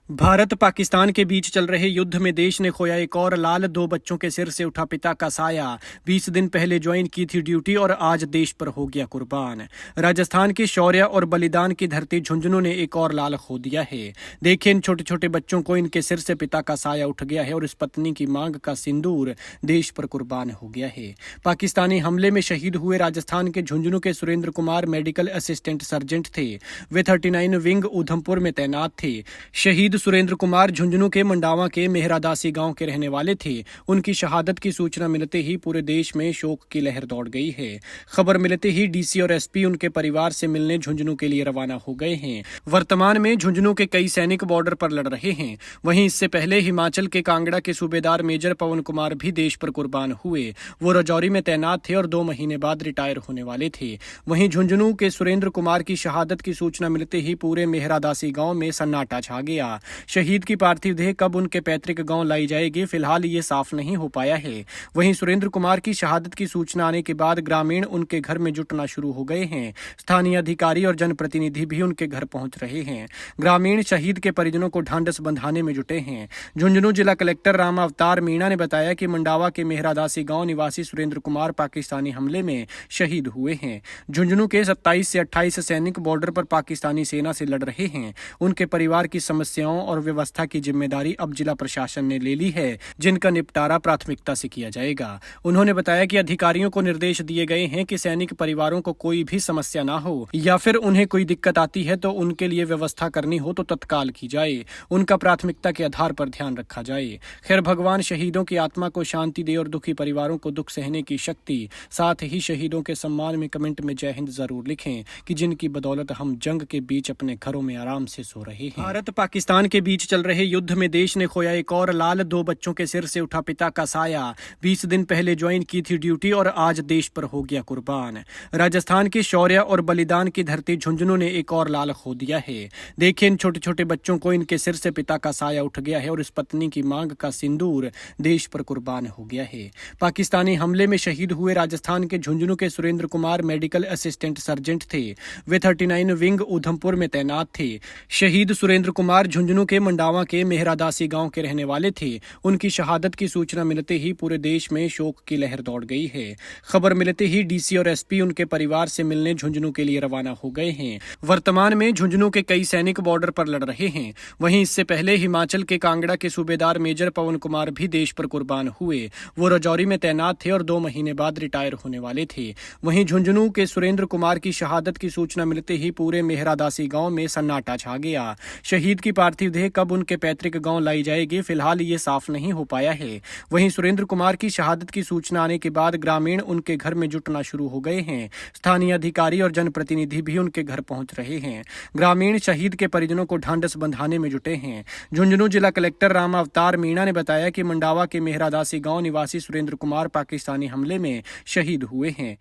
भारत पाकिस्तान के बीच चल रहे युद्ध में देश ने खोया एक और लाल। 2 बच्चों के सिर से उठा पिता का साया। 20 दिन पहले ज्वाइन की थी ड्यूटी और आज देश पर हो गया कुर्बान। राजस्थान के शौर्य और बलिदान की धरती झुंझुनू ने एक और लाल खो दिया है। देखिए इन छोटे छोटे बच्चों को, इनके सिर से पिता का साया उठ गया है और इस पत्नी की मांग का सिंदूर देश पर कुर्बान हो गया है। पाकिस्तानी हमले में शहीद हुए राजस्थान के झुंझुनू के Surendra Kumar medical assistant sergeant थे। वे 39 विंग उधमपुर में तैनात थे। शहीद सुरेंद्र कुमार झुंझुनू के मंडावा के मेहरादासी गांव के रहने वाले थे। उनकी शहादत की सूचना मिलते ही पूरे देश में शोक की लहर दौड़ गई है। खबर मिलते ही डीसी और एसपी उनके परिवार से मिलने झुंझुनू के लिए रवाना हो गए हैं। वर्तमान में झुंझुनू के कई सैनिक बॉर्डर पर लड़ रहे हैं। वहीं इससे पहले हिमाचल के कांगड़ा के सूबेदार मेजर पवन कुमार भी देश पर कुर्बान हुए। वो राजौरी में तैनात थे और 2 महीने बाद रिटायर होने वाले थे। वहीं झुंझुनू के सुरेंद्र कुमार की शहादत की सूचना मिलते ही पूरे मेहरादासी गांव में सन्नाटा छा गया। शहीद की पार्थिव देह कब उनके पैतृक गांव लाई जाएगी, फिलहाल ये साफ नहीं हो पाया है। वहीं सुरेंद्र कुमार की शहादत की सूचना आने के बाद ग्रामीण उनके घर में जुटना शुरू हो गए हैं। स्थानीय अधिकारी और जनप्रतिनिधि भी उनके घर पहुंच रहे हैं। ग्रामीण शहीद के परिजनों को ढांढस बंधाने में जुटे हैं। झुंझुनू जिला कलेक्टर राम अवतार मीणा ने बताया कि मंडावा के मेहरादासी गांव निवासी सुरेंद्र कुमार पाकिस्तानी हमले में शहीद हुए हैं। झुंझुनू के 27 से 28 सैनिक बॉर्डर पर पाकिस्तानी सेना से लड़ रहे हैं। उनके परिवार की समस्याओं और व्यवस्था की जिम्मेदारी अब जिला प्रशासन ने ले ली है, जिनका निपटारा प्राथमिकता से किया जाएगा। उन्होंने बताया कि अधिकारियों को निर्देश दिए गए हैं कि सैनिक परिवारों को कोई भी समस्या ना हो या फिर उन्हें कोई दिक्कत आती है तो उनके लिए व्यवस्था करनी हो तो तत्काल की जाए। उनका प्राथमिकता के आधार पर ध्यान रखा जाए। खैर भगवान शहीदों की आत्मा को शांति दे और दुखी परिवारों को दुख सहने की शक्ति। साथ ही शहीदों के सम्मान में कमेंट में जय हिंद जरूर लिखें कि जिनकी बदौलत हम जंग के बीच अपने घरों में आराम से सो रहे हैं। भारत पाकिस्तान के बीच चल रहे युद्ध में देश ने खोया एक और लाल। 2 बच्चों के सिर से उठा पिता का साया। 20 दिन पहले ज्वाइन की थी ड्यूटी और आज देश पर हो गया कुर्बान। राजस्थान के शौर्य और बलिदान की धरती झुंझुनू ने एक और लाल खो दिया है। देखिए इन छोटे छोटे बच्चों को, इनके सिर से पिता का साया उठ गया है और इस पत्नी की मांग का सिंदूर देश पर कुर्बान हो गया है। पाकिस्तानी हमले में शहीद हुए राजस्थान के झुंझुनू के Surendra Kumar medical assistant sergeant थे। वे 39 विंग उधमपुर में तैनात थे। शहीद सुरेंद्र कुमार झुंझुनू के मंडावा के मेहरादासी गांव के रहने वाले थे। उनकी शहादत की सूचना मिलते ही पूरे देश में शोक की लहर दौड़ गई है। खबर मिलते ही डीसी और एसपी उनके परिवार से मिलने झुंझुनू के लिए रवाना हो गए हैं। वर्तमान में झुंझुनू के कई सैनिक बॉर्डर पर लड़ रहे हैं। वहीं इससे पहले हिमाचल के कांगड़ा के सूबेदार मेजर पवन कुमार भी देश पर कुर्बान हुए। वो राजौरी में तैनात थे और 2 महीने बाद रिटायर होने वाले थे। वहीं झुंझुनू के सुरेंद्र कुमार की शहादत की सूचना मिलते ही पूरे मेहरादासी गांव में सन्नाटा छा गया। शहीद की पार्थिव देह कब उनके पैतृक गांव लाई जाएगी, फिलहाल ये साफ नहीं हो पाया है। वहीं सुरेंद्र कुमार की शहादत की सूचना आने के बाद ग्रामीण उनके घर में जुटना शुरू हो गए हैं। स्थानीय अधिकारी और जनप्रतिनिधि भी उनके घर पहुंच रहे हैं। ग्रामीण शहीद के परिजनों को ढांढस बंधाने में जुटे हैं। झुंझुनू जिला कलेक्टर राम अवतार मीणा ने बताया कि मंडावा के मेहरादासी गांव निवासी सुरेंद्र कुमार पाकिस्तानी हमले में शहीद हुए हैं।